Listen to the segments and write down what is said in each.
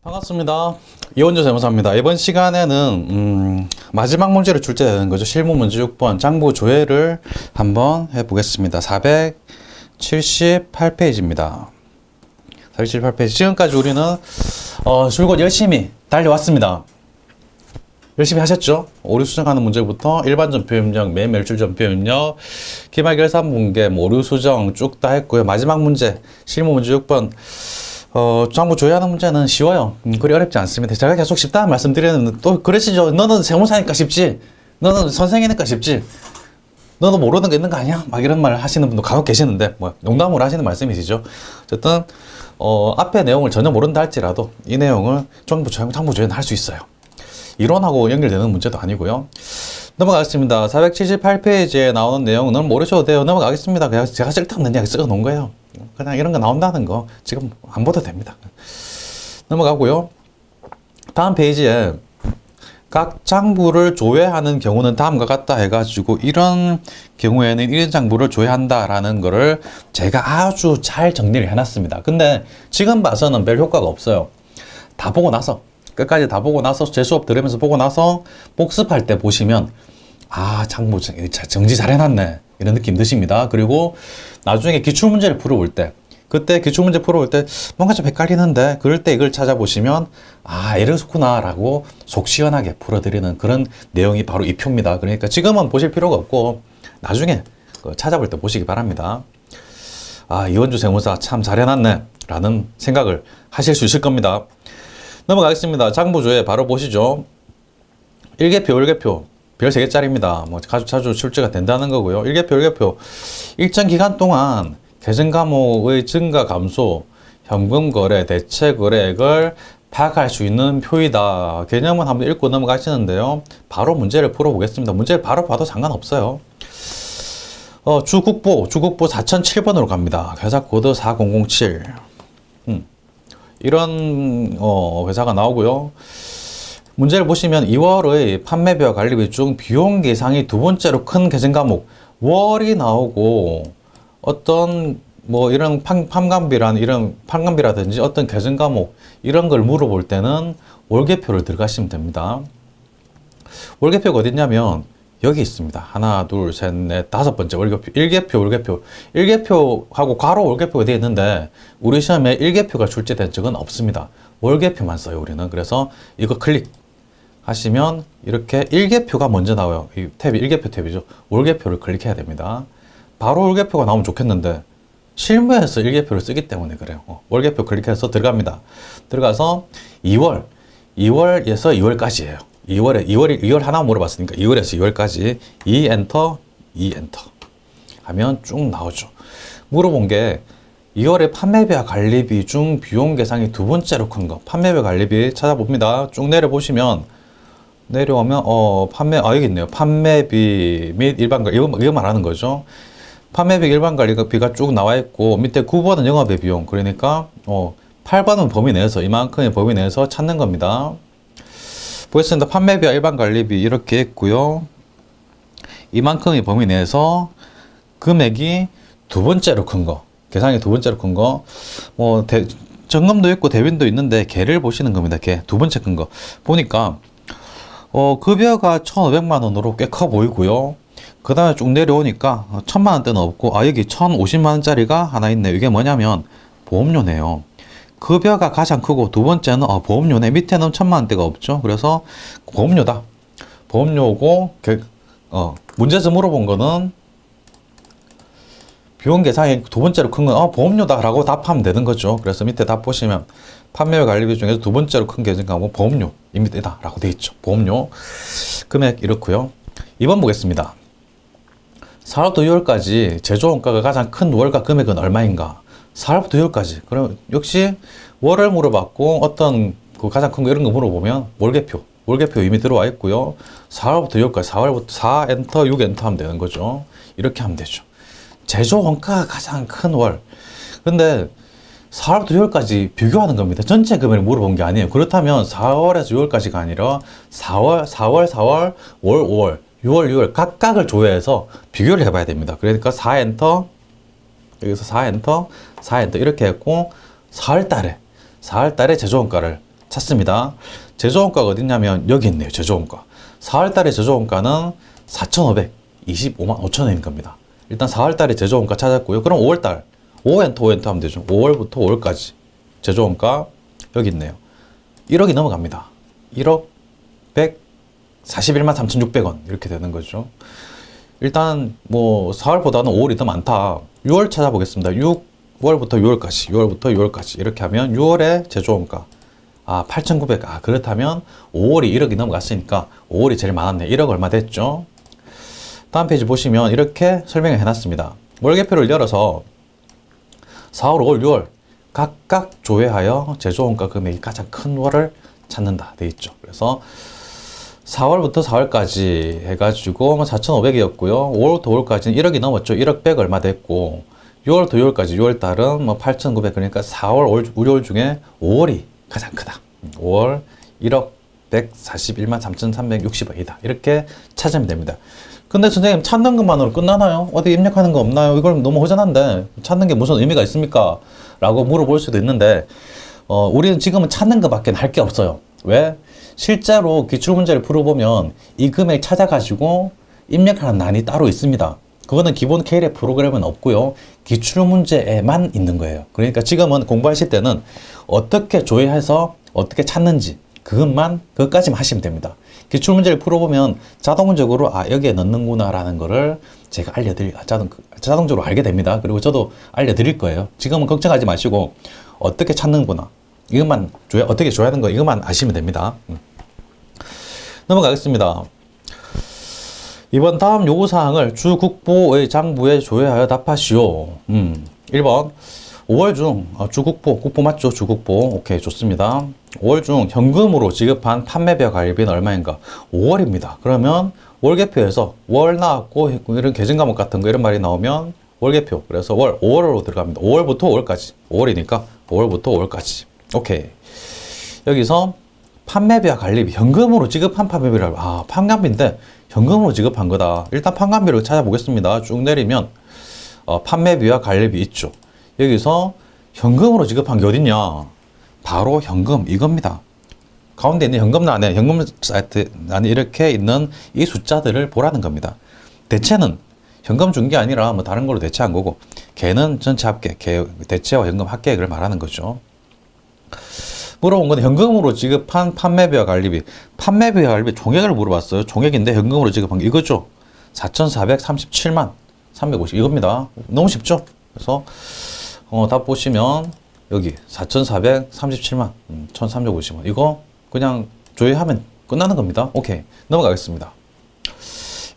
반갑습니다. 이원주 세무사입니다. 이번 시간에는 마지막 문제를 출제되는 거죠. 실무 문제 6번 장부 조회를 한번 해보겠습니다. 478페이지입니다. 478페이지. 지금까지 우리는 줄곧 열심히 달려왔습니다. 열심히 하셨죠? 오류 수정하는 문제부터 일반전표 입력, 매매일출 전표 입력, 기말결산분계, 오류 수정 쭉 다 했고요. 마지막 문제, 실무 문제 6번 장부 조회하는 문제는 쉬워요. 그리 어렵지 않습니다. 제가 계속 쉽다는 말씀드리는데 또 그러시죠. 너는 세무사니까 쉽지. 너는 선생이니까 쉽지. 너도 모르는 게 있는 거 아니야? 막 이런 말 하시는 분도 간혹 계시는데 뭐 농담으로 하시는 말씀이시죠. 어쨌든 앞에 내용을 전혀 모른다 할지라도 이 내용을 장부 조회는 할 수 있어요. 이론하고 연결되는 문제도 아니고요. 넘어가겠습니다. 478페이지에 나오는 내용은 모르셔도 돼요. 넘어가겠습니다. 그냥 제가 쓸데없는 이야기 써놓은 거예요. 그냥 이런 거 나온다는 거 지금 안 보도 됩니다. 넘어가고요. 다음 페이지에 각 장부를 조회하는 경우는 다음과 같다 해가지고 이런 경우에는 이런 장부를 조회한다라는 거를 제가 아주 잘 정리를 해놨습니다. 근데 지금 봐서는 별 효과가 없어요. 다 보고 나서 끝까지 다 보고 나서 제 수업 들으면서 보고 나서 복습할 때 보시면 아 장부 정지 잘 해놨네 이런 느낌 드십니다. 그리고 나중에 기출문제를 풀어볼 때 그때 기출문제 풀어볼 때 뭔가 좀 헷갈리는데 그럴 때 이걸 찾아보시면 아 이렇구나 라고 속 시원하게 풀어드리는 그런 내용이 바로 이 표입니다. 그러니까 지금은 보실 필요가 없고 나중에 찾아볼 때 보시기 바랍니다. 아 이원주 세무사 참 잘 해놨네 라는 생각을 하실 수 있을 겁니다. 넘어가겠습니다. 장부조회 바로 보시죠. 1개표, 1개표. 별 3개짜리입니다. 뭐 자주 출제가 된다는 거고요. 1개표, 1개표. 일정 기간 동안 계정 과목의 증가 감소, 현금 거래, 대체 거래액을 파악할 수 있는 표이다. 개념은 한번 읽고 넘어가시는데요. 바로 문제를 풀어보겠습니다. 문제를 바로 봐도 상관없어요. 주국보 4007번으로 갑니다. 회사 코드 4007. 이런 회사가 나오고요. 문제를 보시면 2월의 판매비와 관리비 중 비용 계상이 두 번째로 큰 계정 과목 월이 나오고 어떤 뭐 이런 판관비라든지 어떤 계정 과목 이런 걸 물어볼 때는 월계표를 들어가시면 됩니다. 월계표가 어딨냐면 여기 있습니다. 하나, 둘, 셋, 넷, 5번째 월계표. 1개표. 1개표하고 괄호 월계표가 되어 있는데 우리 시험에 1개표가 출제된 적은 없습니다. 월계표만 써요, 우리는. 그래서 이거 클릭하시면 이렇게 1개표가 먼저 나와요. 이 탭이 1개표 탭이죠. 월계표를 클릭해야 됩니다. 바로 월계표가 나오면 좋겠는데 실무에서 1개표를 쓰기 때문에 그래요. 월계표 클릭해서 들어갑니다. 들어가서 2월에서 2월까지예요. 2월 하나 물어봤으니까 2월에서 2월까지 2엔터 하면 쭉 나오죠. 물어본 게 2월에 판매비와 관리비 중 비용 계상이 두 번째로 큰 거. 판매비 관리비 찾아봅니다. 쭉 내려보시면 내려오면 여기 있네요. 판매비 및 일반 관리 이거 말하는 거죠. 판매비 일반 관리비가 쭉 나와 있고 밑에 9번은 영업의 비용. 그러니까 8번은 범위 내에서 이만큼의 범위 내에서 찾는 겁니다. 보겠습니다. 판매비와 일반 관리비 이렇게 했고요. 이만큼의 범위 내에서 금액이 두 번째로 큰 거, 계상이 두 번째로 큰 거, 뭐 정금도 있고 대빈도 있는데 걔를 보시는 겁니다. 걔 두 번째 큰 거 보니까 급여가 1,500만 원으로 꽤 커 보이고요. 그 다음에 쭉 내려오니까 1,000만 원대는 없고 여기 1,050만 원짜리가 하나 있네요. 이게 뭐냐면 보험료네요. 급여가 가장 크고 두 번째는 보험료네. 밑에는 1,000만 원대가 없죠. 그래서 보험료다. 보험료고 문제에서 물어본 거는 비용 계상이 두 번째로 큰 건 보험료다 라고 답하면 되는 거죠. 그래서 밑에 답 보시면 판매와 관리비 중에서 두 번째로 큰 계정 과목 보험료입니다 라고 되어 있죠. 보험료 금액 이렇고요. 2번 보겠습니다. 4월부터 6월까지 제조원가가 가장 큰 월가 금액은 얼마인가? 4월부터 6월까지. 그럼 역시 월을 물어봤고 어떤 그 가장 큰 거 이런 거 물어보면 월계표 이미 들어와 있고요. 4월부터 6월까지 4월부터 4엔터 6엔터 하면 되는 거죠. 이렇게 하면 되죠. 제조 원가가 가장 큰 월. 근데 4월부터 6월까지 비교하는 겁니다. 전체 금액을 물어본 게 아니에요. 그렇다면 4월에서 6월까지가 아니라 4월, 5월, 6월, 6월 각각을 조회해서 비교를 해봐야 됩니다. 그러니까 4엔터 여기서 4엔터 이렇게 했고 4월 달에 제조원가를 찾습니다. 제조원가가 어딨냐면 여기 있네요. 제조원가. 4월달에 제조원가는 4,525만 5천 원인 겁니다. 일단 4월달에 제조원가 찾았고요. 그럼 5월달 5엔터 하면 되죠. 5월부터 5월까지 제조원가 여기 있네요. 1억이 넘어갑니다. 1억 141만 3,600원 이렇게 되는 거죠. 일단 뭐 4월보다는 5월이 더 많다. 6월 찾아보겠습니다. 6월부터 6월까지 이렇게 하면 6월에 제조원가 8,900. 그렇다면 5월이 1억이 넘어갔으니까 5월이 제일 많았네. 1억 얼마 됐죠? 다음 페이지 보시면 이렇게 설명을 해놨습니다. 월계표를 열어서 4월, 5월, 6월 각각 조회하여 제조원가 금액이 가장 큰 월을 찾는다 돼 있죠. 그래서 4월부터 4월까지 해가지고 4,500이었고요. 5월부터 5월까지는 1억이 넘었죠. 1억 100 얼마 됐고 6월부터 6월까지 6월달은 8,900. 그러니까 4월, 5월 중에 5월이 가장 크다. 5월 1억 141만 3,360원이다. 이렇게 찾으면 됩니다. 근데 선생님 찾는 것만으로 끝나나요? 어디 입력하는 거 없나요? 이걸 너무 허전한데 찾는 게 무슨 의미가 있습니까? 라고 물어볼 수도 있는데 우리는 지금은 찾는 것밖에 할 게 없어요. 왜? 실제로 기출문제를 풀어보면 이 금액 찾아가지고 입력하는 난이 따로 있습니다. 그거는 기본 K랩 프로그램은 없고요. 기출문제에만 있는 거예요. 그러니까 지금은 공부하실 때는 어떻게 조회해서 어떻게 찾는지 그것까지만 하시면 됩니다. 기출문제를 풀어보면 자동적으로 여기에 넣는구나 라는 거를 제가 자동적으로 알게 됩니다. 그리고 저도 알려드릴 거예요. 지금은 걱정하지 마시고 어떻게 찾는구나 이것만 어떻게 조회하는 거 이것만 아시면 됩니다. 넘어가겠습니다. 이번 다음 요구사항을 주국보의 장부에 조회하여 답하시오. 1번 5월 중 국보 맞죠? 주국보. 오케이, 좋습니다. 5월 중 현금으로 지급한 판매비와 관리비는 얼마인가? 5월입니다. 그러면 월계표에서 월 나왔고 이런 계정 과목 같은 거 이런 말이 나오면 월계표. 그래서 5월로 들어갑니다. 5월부터 5월까지. 5월이니까 5월부터 5월까지. 오케이. 여기서 판매비와 관리비, 현금으로 지급한 판매비를 판관비인데 현금으로 지급한 거다. 일단 판관비를 찾아보겠습니다. 쭉 내리면 판매비와 관리비 있죠. 여기서 현금으로 지급한 게 어딨냐? 바로 현금 이겁니다. 가운데 있는 현금란에 현금 사이트 안에 이렇게 있는 이 숫자들을 보라는 겁니다. 대체는 현금 준 게 아니라 뭐 다른 걸로 대체한 거고, 걔는 전체 합계, 대체와 현금 합계액을 말하는 거죠. 물어본 건 현금으로 지급한 판매비와 관리비. 판매비와 관리비 총액을 물어봤어요. 총액인데 현금으로 지급한 게 이거죠. 4,437만 350 이겁니다. 너무 쉽죠? 그래서 답 보시면 여기 4,437만 1,350원 이거 그냥 조회하면 끝나는 겁니다. 오케이, 넘어가겠습니다.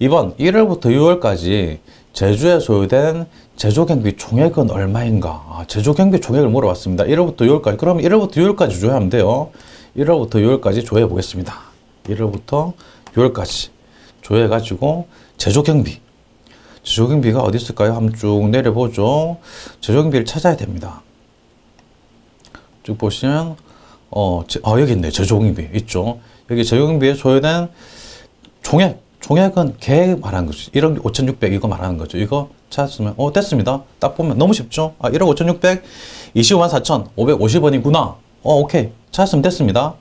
2번 1월부터 6월까지 제조에 소요된 제조경비 총액은 얼마인가? 제조경비 총액을 물어봤습니다. 1월부터 6월까지. 그럼 1월부터 6월까지 조회하면 돼요. 1월부터 6월까지 조회해 보겠습니다. 1월부터 6월까지 조회해가지고 제조경비가 어디 있을까요? 한번 쭉 내려보죠. 제조경비를 찾아야 됩니다. 쭉 보시면 여기 있네요. 제조경비 있죠. 여기 제조경비에 소요된 총액은 계획 말하는 거죠. 1억 5,600 이거 말하는 거죠. 이거 찾았으면 됐습니다. 딱 보면 너무 쉽죠. 1억 5,600 25만 4,550원이구나. 오케이, 찾았으면 됐습니다.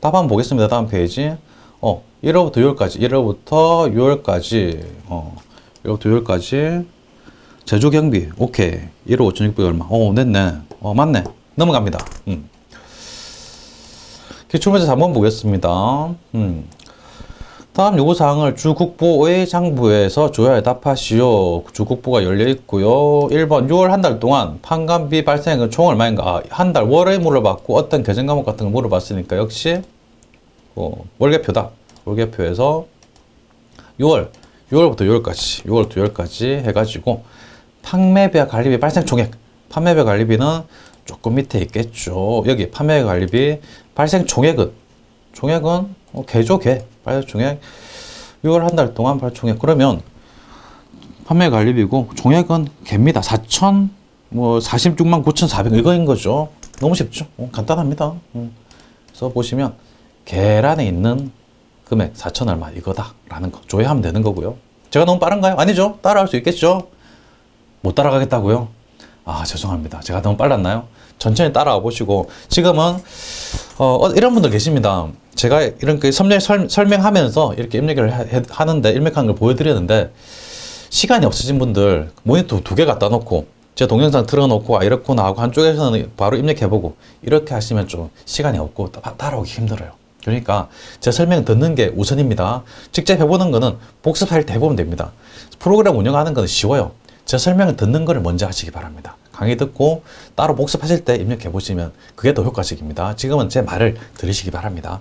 답 한번 보겠습니다. 다음 페이지. 1월부터 6월까지 1월부터 6월까지 제조경비. 오케이, 1억 5,600 얼마. 냈네. 맞네. 넘어갑니다. 기출문제 3번 보겠습니다. 다음 요구사항을 주국보의 장부에서 조회하여 답하시오. 주국보가 열려 있고요. 1번 6월 한 달 동안 판관비 발생액은 총 얼마인가? 한 달 월에 물어봤고 어떤 계정 과목 같은 거 물어봤으니까 역시 월계표다. 월계표에서 6월부터 6월까지 해가지고 판매비와 관리비 발생 총액. 판매비 관리비는 조금 밑에 있겠죠. 여기 판매비 관리비 발생 총액은 발생 총액 6월 한 달 동안 발생 총액. 그러면 판매 관리비고 총액은 개입니다. 46만 9,400 이거인 거죠. 너무 쉽죠? 간단합니다. 그래서 보시면 계란에 있는 금액 4천 얼마 이거다 라는 거 조회하면 되는 거고요. 제가 너무 빠른가요? 아니죠. 따라할 수 있겠죠. 못 따라가겠다고요? 아, 죄송합니다. 제가 너무 빨랐나요? 천천히 따라와 보시고, 지금은, 이런 분들 계십니다. 제가 이렇게 설명하면서 이렇게 입력을 하는데, 입력하는 걸 보여드렸는데, 시간이 없으신 분들, 모니터 2개 갖다 놓고, 제 동영상 틀어놓고, 아, 이렇구나 하고, 한쪽에서는 바로 입력해보고, 이렇게 하시면 좀 시간이 없고, 따라오기 힘들어요. 그러니까, 제 설명 듣는 게 우선입니다. 직접 해보는 거는 복습할 때 해보면 됩니다. 프로그램 운영하는 거는 쉬워요. 제 설명을 듣는 거를 먼저 하시기 바랍니다. 강의 듣고 따로 복습하실 때 입력해 보시면 그게 더 효과적입니다. 지금은 제 말을 들으시기 바랍니다.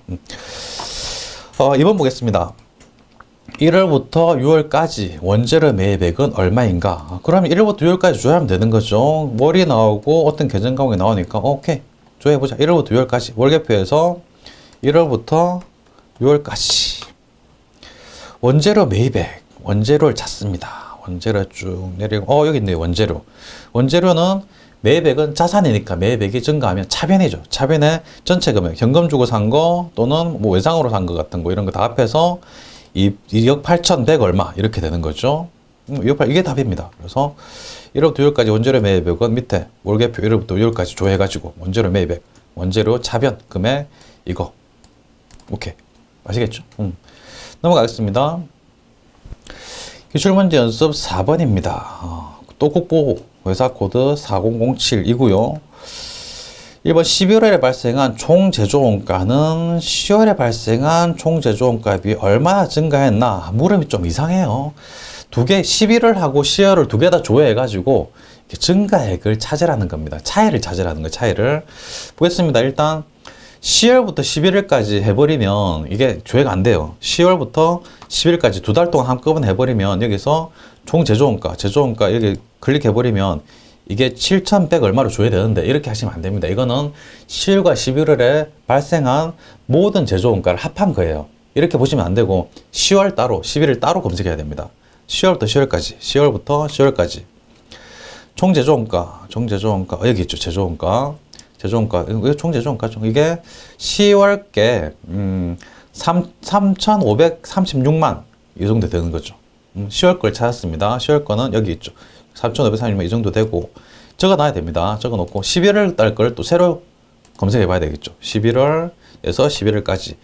2번 보겠습니다. 1월부터 6월까지 원재료 매입액은 얼마인가? 그러면 1월부터 6월까지 조회하면 되는 거죠. 월이 나오고 어떤 계정 과목이 나오니까 오케이 조회해보자. 1월부터 6월까지 월계표에서 1월부터 6월까지 원재료 매입액, 원재료를 찾습니다. 원재료 쭉 내리고 여기 있네요. 원재료. 원재료는 매입액은 자산이니까 매입액이 증가하면 차변이죠. 차변에 전체 금액, 현금 주고 산 거 또는 뭐 외상으로 산 거 같은 거 이런 거 다 합해서 2억 8,100 얼마 이렇게 되는 거죠. 이게 답입니다. 그래서 1월부터 6월까지 원재료 매입액은 밑에 월계표 1월부터 6월까지 조회해가지고 원재료 매입액, 원재료 차변 금액 이거. 오케이. 아시겠죠? 넘어가겠습니다. 기출문제 연습 4번입니다. 또 국보 회사 코드 4007이고요. 1번 11월에 발생한 총 제조원가는 10월에 발생한 총 제조원가비 얼마나 증가했나? 물음이 좀 이상해요. 11월하고 10월을 2개 다 조회해가지고 증가액을 찾으라는 겁니다. 차이를 찾으라는 거예요. 차이를. 보겠습니다. 일단 10월부터 11월까지 해버리면 이게 조회가 안 돼요. 10월부터 10일까지 2달 동안 한꺼번에 해버리면 여기서 총 제조원가 여기 클릭해버리면 이게 7,100 얼마로 조회되는데 이렇게 하시면 안 됩니다. 이거는 10월과 11월에 발생한 모든 제조원가를 합한 거예요. 이렇게 보시면 안 되고 10월 따로 11월 따로 검색해야 됩니다. 10월부터 10월까지 10월부터 10월까지 총 제조원가 여기 있죠. 제조원가 이게 총 제조원가죠. 이게 10월께 3,536만 이 정도 되는 거죠. 10월 걸 찾았습니다. 10월 거는 여기 있죠. 3,536만 이 정도 되고 적어 놔야 됩니다. 적어 놓고 11월 달 걸 또 새로 검색해 봐야 되겠죠. 11월에서 11월까지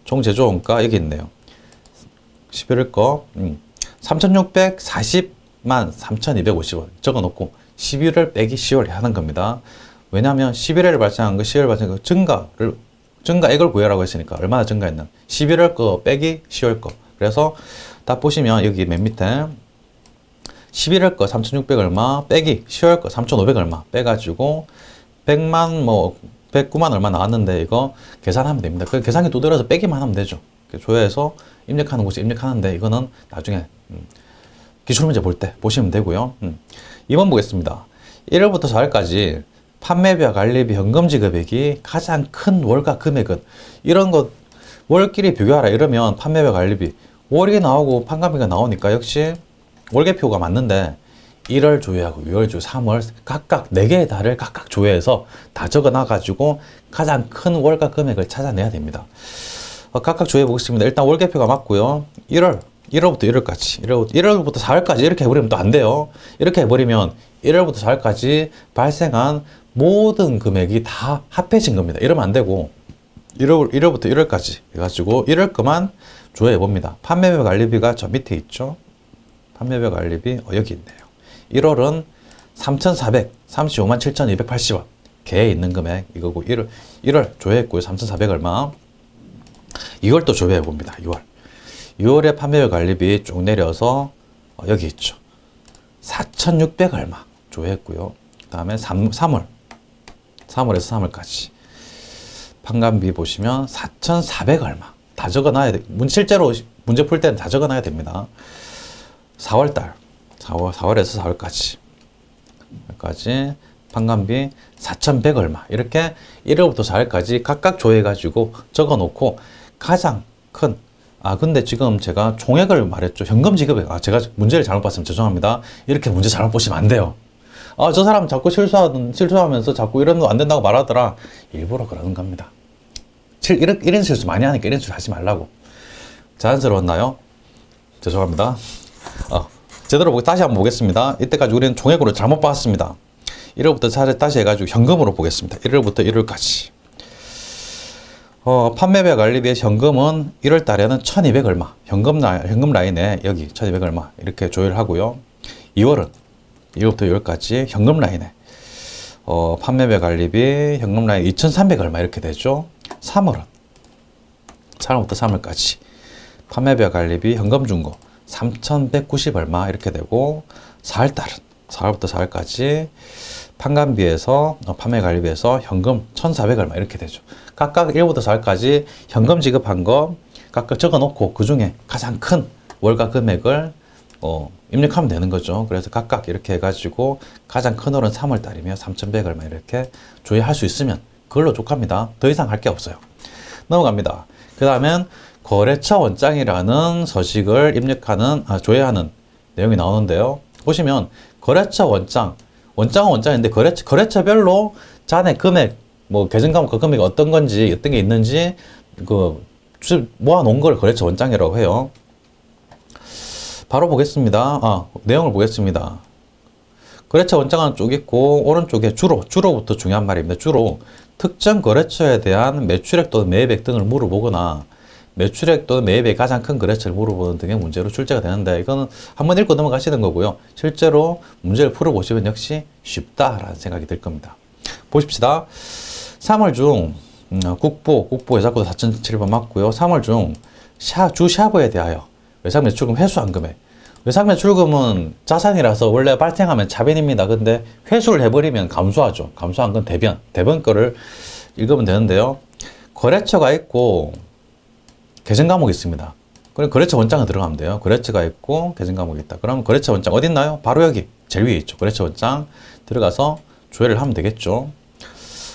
총 제조원가 여기 있네요. 11월 거 3,640만 3,250원 적어 놓고 11월 빼기 10월 하는 겁니다. 왜냐하면 11월에 발생한 거, 10월 발생한 거 증가액을 구해라고 했으니까 얼마나 증가했나? 11월 거 빼기 10월 거. 그래서 딱 보시면 여기 맨 밑에 11월 거 3,600 얼마 빼기 10월 거 3,500 얼마 빼가지고 109만 얼마 나왔는데 이거 계산하면 됩니다. 그 계산기 두드려서 빼기만 하면 되죠. 조회해서 입력하는 곳에 입력하는데 이거는 나중에 기출문제 볼 때 보시면 되고요. 2번 보겠습니다. 1월부터 4월까지 판매비와 관리비 현금 지급액이 가장 큰 월가 금액은 이런 것 월끼리 비교하라 이러면 판매비와 관리비 월이 나오고 판관비가 나오니까 역시 월계표가 맞는데 1월 조회하고 6월 조회, 3월 각각 4개의 달을 각각 조회해서 다 적어 놔가지고 가장 큰 월가 금액을 찾아내야 됩니다. 각각 조회해 보겠습니다. 일단 월계표가 맞고요. 1월부터 1월까지 1월부터 4월까지 이렇게 해버리면 또 안 돼요. 이렇게 해버리면 1월부터 4월까지 발생한 모든 금액이 다 합해진 겁니다. 이러면 안 되고 1월부터 1월까지 해가지고 1월 거만 조회해 봅니다. 판매비 관리비가 저 밑에 있죠. 판매비 관리비 여기 있네요. 1월은 3,435만 7,280원 개에 있는 금액 이거고 1월 조회했고요. 3,400 얼마. 2월 또 조회해 봅니다. 6월에 판매비 관리비 쭉 내려서 여기 있죠. 4,600 얼마 조회했고요. 그 다음에 3월에서 3월까지 판관비 보시면 4,400 얼마 다 적어놔야 돼. 실제로 문제 풀 때는 다 적어놔야 됩니다. 4월에서 4월까지 판관비 4,100 얼마 이렇게 1월부터 4월까지 각각 조회해가지고 적어놓고 가장 큰 근데 지금 제가 총액을 말했죠. 현금 지급액. 제가 문제를 잘못 봤으면 죄송합니다. 이렇게 문제 잘못 보시면 안 돼요. 저 사람 자꾸 실수하면서 자꾸 이런 거 안 된다고 말하더라. 일부러 그러는 겁니다. 이런 실수 많이 하니까 이런 실수 하지 말라고. 자연스러웠나요? 죄송합니다. 제대로 다시 한번 보겠습니다. 이때까지 우리는 총액으로 잘못 봤습니다. 1월부터 다시 해가지고 현금으로 보겠습니다. 1월부터 1월까지. 판매별 관리비의 현금은 1월 달에는 1200 얼마. 현금 라인에 여기 1200 얼마. 이렇게 조율하고요. 2월은 2월부터 2월까지 현금 라인에 판매별 관리비 현금 라인 2300 얼마 이렇게 되죠. 3월은 3월부터 3월까지 판매별 관리비 현금 중고 3190 얼마 이렇게 되고 4월달은 4월부터 4월까지 판관비에서 판매 관리비에서 현금 1400 얼마 이렇게 되죠. 각각 1월부터 4월까지 현금 지급한 거 각각 적어 놓고 그 중에 가장 큰 월가 금액을 입력하면 되는 거죠. 그래서 각각 이렇게 해가지고 가장 큰 월은 3월달이며 3100 얼마 이렇게 조회할 수 있으면 그걸로 족합니다. 더 이상 할 게 없어요. 넘어갑니다. 그 다음엔 거래처 원장이라는 서식을 입력하는 조회하는 내용이 나오는데요. 보시면 거래처 원장은 원장인데 거래처별로 잔액 금액 뭐 계정가면 그 금액이 어떤 건지 어떤 게 있는지 모아놓은 걸 거래처 원장이라고 해요. 바로 보겠습니다. 내용을 보겠습니다. 거래처 원장은 쭉 있고 오른쪽에 주로부터 중요한 말입니다. 주로 특정 거래처에 대한 매출액 또는 매입액 등을 물어보거나 매출액 또는 매입액이 가장 큰 거래처를 물어보는 등의 문제로 출제가 되는데 이거는 한번 읽고 넘어가시는 거고요. 실제로 문제를 풀어보시면 역시 쉽다라는 생각이 들 겁니다. 보십시다. 3월 중 국보 외상코드 4007번 맞고요. 3월 중 주 샤브에 대하여 외상 매출금 회수한 금액. 외상 매출금은 자산이라서 원래 발생하면 자변입니다. 근데 회수를 해버리면 감소하죠. 감소한 건 대변 거를 읽으면 되는데요. 거래처가 있고 계정 과목이 있습니다. 그럼 거래처 원장에 들어가면 돼요. 거래처가 있고 계정 과목이 있다. 그럼 거래처 원장 어디 있나요? 바로 여기 제일 위에 있죠. 거래처 원장 들어가서 조회를 하면 되겠죠.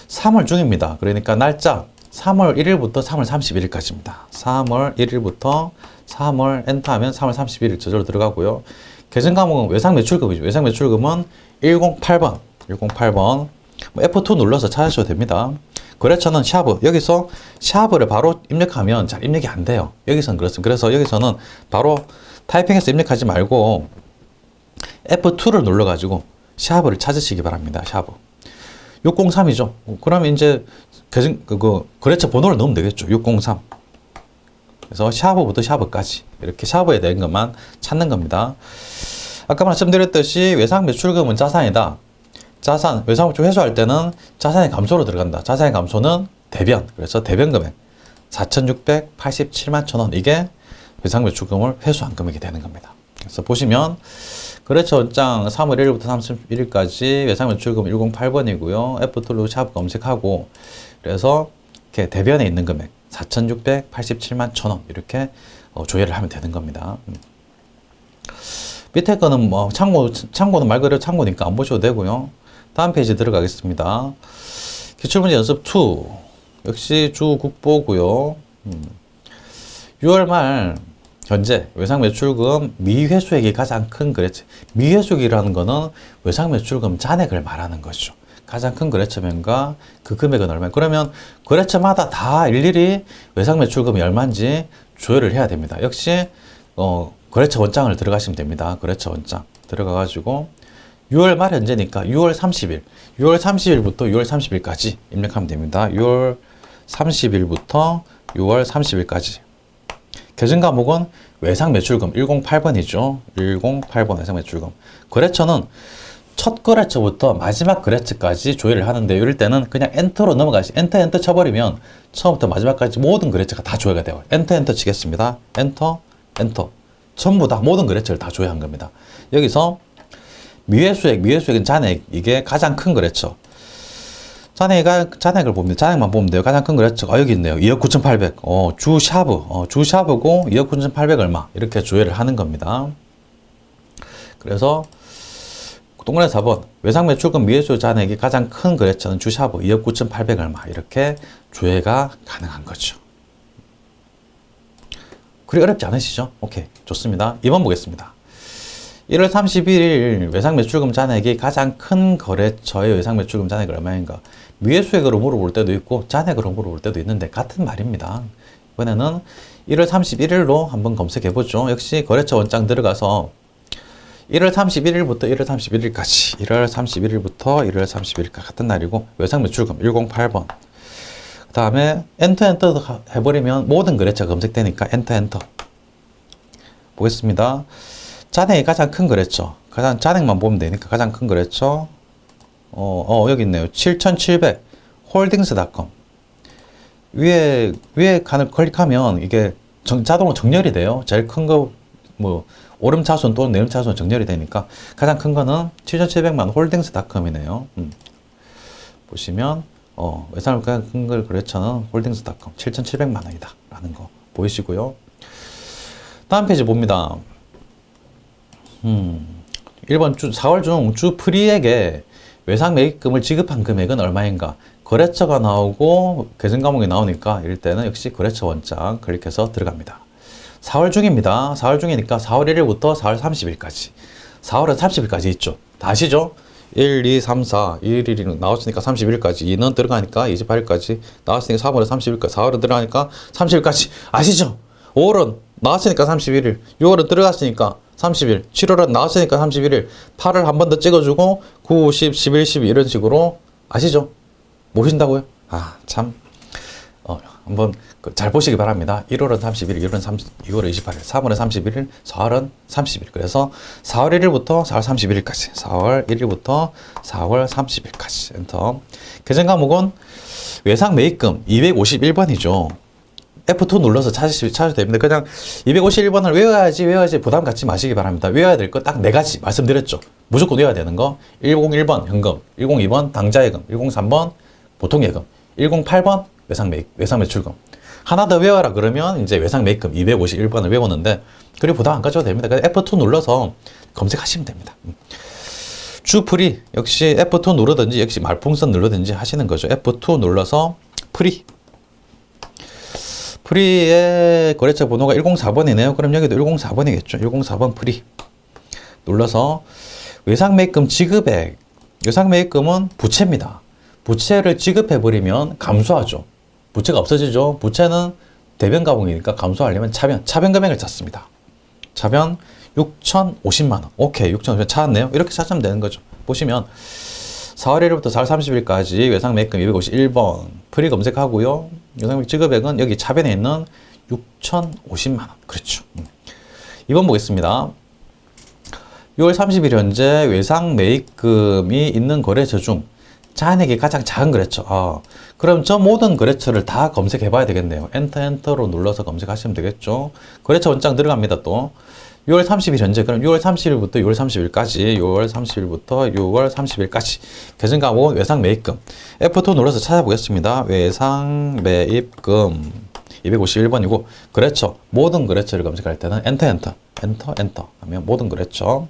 3월 중입니다. 그러니까 날짜 3월 1일부터 3월 31일까지입니다. 3월 1일부터 3월 엔터하면 3월 31일 저절로 들어가고요. 계정 과목은 외상 매출금이죠. 외상 매출금은 108번 F2 눌러서 찾으셔도 됩니다. 거래처는 샤브. 여기서 샤브를 바로 입력하면 잘 입력이 안 돼요. 여기서는 그렇습니다. 그래서 여기서는 바로 타이핑해서 입력하지 말고 F2를 눌러가지고 샤브를 찾으시기 바랍니다. 샤브. 603이죠. 그러면 이제 거래처 번호를 넣으면 되겠죠. 603. 그래서 샤브부터 샤브까지 이렇게 샤브에 대한 것만 찾는 겁니다. 아까 말씀드렸듯이 외상 매출금은 자산이다. 외상 매출 회수할 때는 자산의 감소로 들어간다. 자산의 감소는 대변. 그래서 대변 금액 4,687만 1,000원. 이게 외상 매출금을 회수한 금액이 되는 겁니다. 그래서 보시면 거래처 원장 3월 1일부터 31일까지 외상 매출금 108번이고요. F2로 샵 검색하고 그래서 이렇게 대변에 있는 금액 4,687만 1,000원 이렇게 조회를 하면 되는 겁니다. 밑에 거는 뭐 참고는 말 그대로 참고니까 안 보셔도 되고요. 다음 페이지 들어가겠습니다. 기출문제 연습 2 역시 주 국보고요. 6월 말 현재 외상 매출금 미회수액이 가장 큰 거래처. 미회수액이라는 거는 외상 매출금 잔액을 말하는 거죠. 가장 큰 거래처명과 그 금액은 얼마. 그러면 거래처마다 다 일일이 외상 매출금이 얼마인지 조회를 해야 됩니다. 역시 거래처 원장을 들어가시면 됩니다. 거래처 원장 들어가가지고 6월 말 현재니까 6월 30일 6월 30일부터 6월 30일까지 입력하면 됩니다. 6월 30일부터 6월 30일까지 계정 과목은 외상 매출금 108번이죠. 108번 외상 매출금. 거래처는 첫 거래처부터 마지막 거래처까지 조회를 하는데 이럴 때는 그냥 엔터로 넘어가시. 엔터 쳐버리면 처음부터 마지막까지 모든 거래처가 다 조회가 돼요. 엔터 치겠습니다. 엔터. 전부 다 모든 거래처를 다 조회한 겁니다. 여기서 미회수액은 잔액. 이게 가장 큰 거래처. 잔액을 봅니다. 잔액만 보면 돼요. 가장 큰 거래처가 여기 있네요. 2억 9,800. 주 샤브고 2억 9,800 얼마. 이렇게 조회를 하는 겁니다. 그래서 동그라미 4번. 외상 매출금 미회수 잔액이 가장 큰 거래처는 주 샤브 2억 9,800 얼마. 이렇게 조회가 가능한 거죠. 그리 어렵지 않으시죠? 오케이. 좋습니다. 2번 보겠습니다. 1월 31일 외상 매출금 잔액이 가장 큰 거래처의 외상 매출금 잔액이 얼마인가? 미회수액으로 물어볼 때도 있고 잔액으로 물어볼 때도 있는데 같은 말입니다. 이번에는 1월 31일로 한번 검색해 보죠. 역시 거래처 원장 들어가서 1월 31일부터 1월 31일까지 1월 31일부터 1월 31일까지 같은 날이고 외상 매출금 108번. 그 다음에 엔터 해버리면 모든 거래처가 검색되니까 엔터 보겠습니다. 잔액이 가장 큰 거래처, 가장 잔액만 보면 되니까 가장 큰 거래처 여기 있네요. 7700 홀딩스닷컴. 위에 칸을 클릭하면 이게 자동으로 정렬이 돼요. 제일 큰 거 뭐 오름차순 또는 내림차순 정렬이 되니까 가장 큰 거는 7700만 홀딩스닷컴이네요. 보시면 외상을 가장 큰 걸 거래처는 홀딩스닷컴 7700만 원이다 라는 거 보이시고요. 다음 페이지 봅니다. 1번 4월 중 주 프리에게 외상 매입금을 지급한 금액은 얼마인가? 거래처가 나오고 계정 과목이 나오니까 이럴 때는 역시 거래처 원장 클릭해서 들어갑니다. 4월 중입니다. 4월 중이니까 4월 1일부터 4월 30일까지. 4월은 30일까지 있죠. 다 아시죠? 1, 2, 3, 4, 1일이 나왔으니까 30일까지, 2는 들어가니까 28일까지, 나왔으니까 3월은 30일까지, 4월은 들어가니까 30일까지. 아시죠? 5월은 나왔으니까 31일, 6월은 들어갔으니까 30일, 7월은 나왔으니까 31일, 8을 한 번 더 찍어주고 9, 10, 11, 12 이런 식으로. 아시죠? 모르신다고요? 참. 한번 잘 보시기 바랍니다. 1월은 31일, 2월은 28일, 3월은 31일, 4월은 30일. 그래서 4월 1일부터 4월 31일까지. 4월 1일부터 4월 30일까지. 엔터. 계정 과목은 외상 매입금 251번이죠. F2 눌러서 찾으셔도 됩니다. 그냥 251번을 외워야지 부담 갖지 마시기 바랍니다. 외워야 될 거 딱 4가지 말씀드렸죠. 무조건 외워야 되는 거. 101번 현금, 102번 당좌예금, 103번 보통예금, 108번 외상 매출금. 하나 더 외워라 그러면 이제 외상 매입금 251번을 외우는데 그리고 부담 안 가져도 됩니다. 그냥 F2 눌러서 검색하시면 됩니다. 주프리 역시 F2 누르든지 역시 말풍선 누르든지 하시는 거죠. F2 눌러서 프리의 거래처 번호가 104번이네요. 그럼 여기도 104번이겠죠. 104번 프리 눌러서 외상 매입금 지급액. 외상 매입금은 부채입니다. 부채를 지급해버리면 감소하죠. 부채가 없어지죠. 부채는 대변 과목이니까 감소하려면 차변 금액을 찾습니다. 차변 6,050만 원. 오케이, 6,050만 찾았네요. 이렇게 찾으면 되는 거죠. 보시면 4월 1일부터 4월 30일까지 외상 매입금 251번 프리 검색하고요. 외상 매입 지급액은 여기 차변에 있는 6,050만 원. 그렇죠. 2번 보겠습니다. 6월 30일 현재 외상 매입금이 있는 거래처 중 잔액이 가장 작은 거래처. 그럼 저 모든 거래처를 다 검색해 봐야 되겠네요. 엔터로 눌러서 검색하시면 되겠죠. 거래처 원장 들어갑니다. 또 6월 30일 현재, 그럼 6월 30일부터 6월 30일까지 6월 30일부터 6월 30일까지 계정 과목은 외상 매입금. F2 눌러서 찾아보겠습니다. 외상 매입금 251번이고 거래처 모든 거래처를 검색할 때는 엔터 하면 모든 거래처.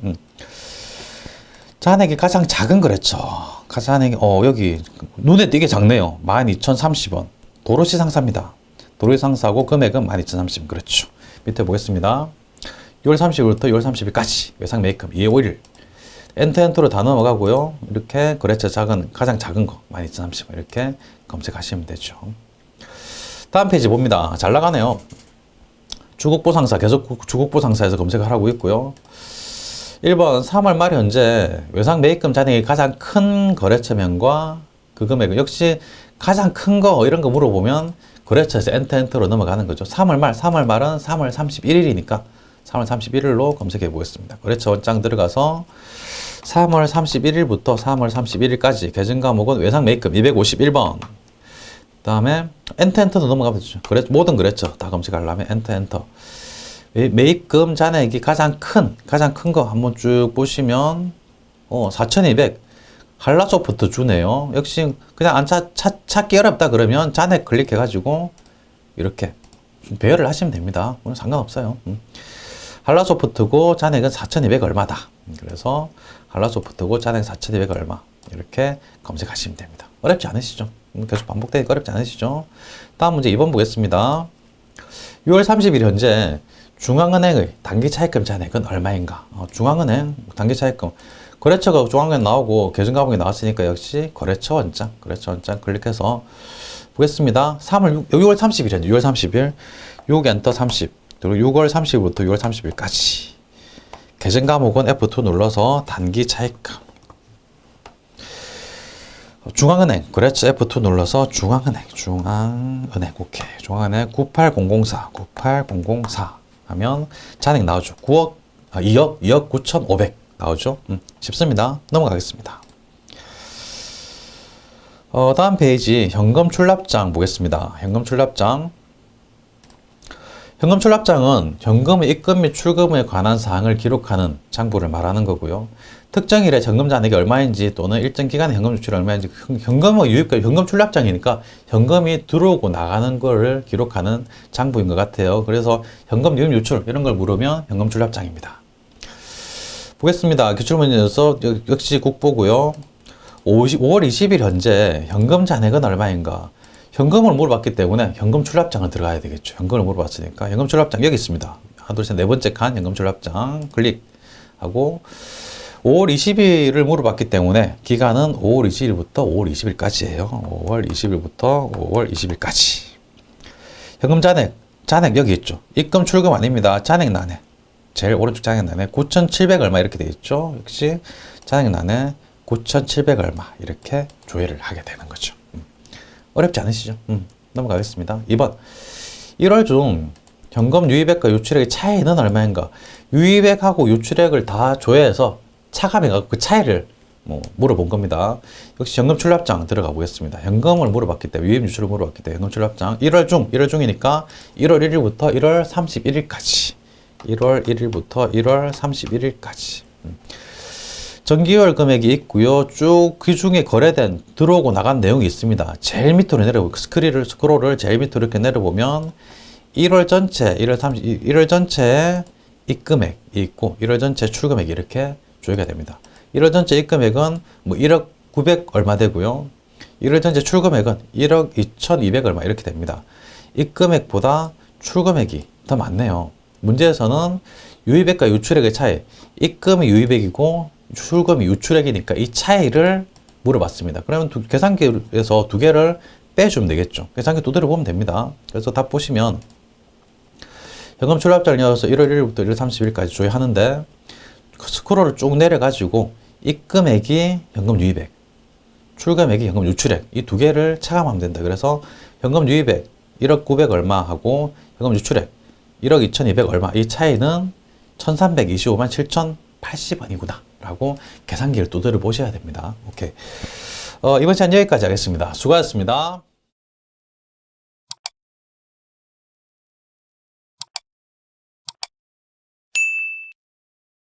잔액이 가장 작은 거래처. 잔액이 여기 눈에 띄게 작네요. 12,030원. 도로시 상사입니다. 도로시 상사고 금액은 12,030원. 그렇죠. 밑에 보겠습니다. 6월 30일부터 6월 30일까지 외상 매입금 251일. 엔터로 다 넘어가고요. 이렇게 거래처 가장 작은 거 12,030원 이렇게 검색하시면 되죠. 다음 페이지 봅니다. 잘 나가네요. 주국보 상사 계속 주국보 상사에서 검색을 하고 있고요. 1번 3월 말 현재 외상 매입금 잔액이 가장 큰 거래처명과 그 금액은 역시 가장 큰 거 이런 거 물어보면 거래처에서 엔터로 넘어가는 거죠. 3월 말은 3월 31일이니까 3월 31일로 검색해 보겠습니다. 거래처 원장 들어가서 3월 31일부터 3월 31일까지 계정 과목은 외상 매입금 251번. 그 다음에 엔터도 넘어가면 되죠. 모든 거래처 다 검색하려면 엔터. 매입금 잔액이 가장 큰 거 한번 쭉 보시면 4,200 한라소프트 주네요. 역시 그냥 찾기 어렵다 그러면 잔액 클릭해 가지고 이렇게 배열을 하시면 됩니다. 상관없어요. 한라소프트고 잔액은 4,200 얼마다. 그래서 한라소프트고 잔액 4,200 얼마 이렇게 검색하시면 됩니다. 어렵지 않으시죠? 계속 반복되니까 어렵지 않으시죠? 다음 문제 2번 보겠습니다. 6월 30일 현재 중앙은행의 단기차입금 잔액은 얼마인가? 중앙은행 단기차입금 거래처가 중앙은행 나오고 계정 과목이 나왔으니까 역시 거래처 원장 클릭해서 보겠습니다. 6월 30일 현재 6월 30일 6엔터 30 그리고 6월 30일부터 6월 30일까지 계정 과목은 F2 눌러서 단기 차익감. 중앙은행, 그렇죠. F2 눌러서 중앙은행, 오케이. 중앙은행 98004 하면 잔액 나오죠. 2억 9,500 나오죠. 쉽습니다. 넘어가겠습니다. 다음 페이지 현금 출납장 보겠습니다. 현금 출납장. 현금 출납장은 현금의 입금 및 출금에 관한 사항을 기록하는 장부를 말하는 거고요. 특정일에 현금 잔액이 얼마인지 또는 일정 기간에 현금 유출이 얼마인지 현금의 유입과 현금 출납장이니까 현금이 들어오고 나가는 거를 기록하는 장부인 것 같아요. 그래서 현금 유입 유출 이런 걸 물으면 현금 출납장입니다. 보겠습니다. 기출문제에서 역시 국보고요. 5월 20일 현재 현금 잔액은 얼마인가? 현금을 물어봤기 때문에 현금 출납장을 들어가야 되겠죠. 현금을 물어봤으니까 현금 출납장 여기 있습니다. 하나, 둘, 셋, 네 번째 칸 현금 출납장 클릭하고 5월 20일을 물어봤기 때문에 기간은 5월 20일부터 5월 20일까지예요. 5월 20일부터 5월 20일까지. 현금 잔액 여기 있죠. 입금 출금 아닙니다. 잔액란에 제일 오른쪽 잔액란에 9,700 얼마 이렇게 되어 있죠. 역시 잔액란에 9,700 얼마 이렇게 조회를 하게 되는 거죠. 어렵지 않으시죠? 넘어가겠습니다. 2번 1월 중 현금 유입액과 유출액의 차이는 얼마인가? 유입액하고 유출액을 다 조회해서 차감해가지고 그 차이를 물어본 겁니다. 역시 현금 출납장 들어가 보겠습니다. 현금을 물어봤기 때문에 유입 유출을 물어봤기 때문에 현금 출납장 1월 중이니까 1월 1일부터 1월 31일까지 1월 1일부터 1월 31일까지 정기월 금액이 있고요. 쭉 그 중에 거래된 들어오고 나간 내용이 있습니다. 제일 밑으로 내려보고 스크롤을 제일 밑으로 이렇게 내려보면 1월 전체 1월 전체 입금액이 있고 1월 전체 출금액이 이렇게 조회가 됩니다. 1월 전체 입금액은 1억 900 얼마 되고요. 1월 전체 출금액은 1억 2,200 얼마 이렇게 됩니다. 입금액보다 출금액이 더 많네요. 문제에서는 유입액과 유출액의 차이, 입금이 유입액이고 출금이 유출액이니까 이 차이를 물어봤습니다. 그러면 계산기에서 두 개를 빼주면 되겠죠. 계산기 두드려 보면 됩니다. 그래서 답 보시면 현금 출납장을 열어서 1월 1일부터 1월 30일까지 조회하는데 스크롤을 쭉 내려가지고 입금액이 현금 유입액, 출금액이 현금 유출액 이 두 개를 차감하면 된다. 그래서 현금 유입액 1억 900 얼마 하고 현금 유출액 1억 2,200 얼마 이 차이는 1,325만 7,080원이구나 라고 계산기를 두드려 보셔야 됩니다. 오케이. 이번 시간 여기까지 하겠습니다. 수고하셨습니다.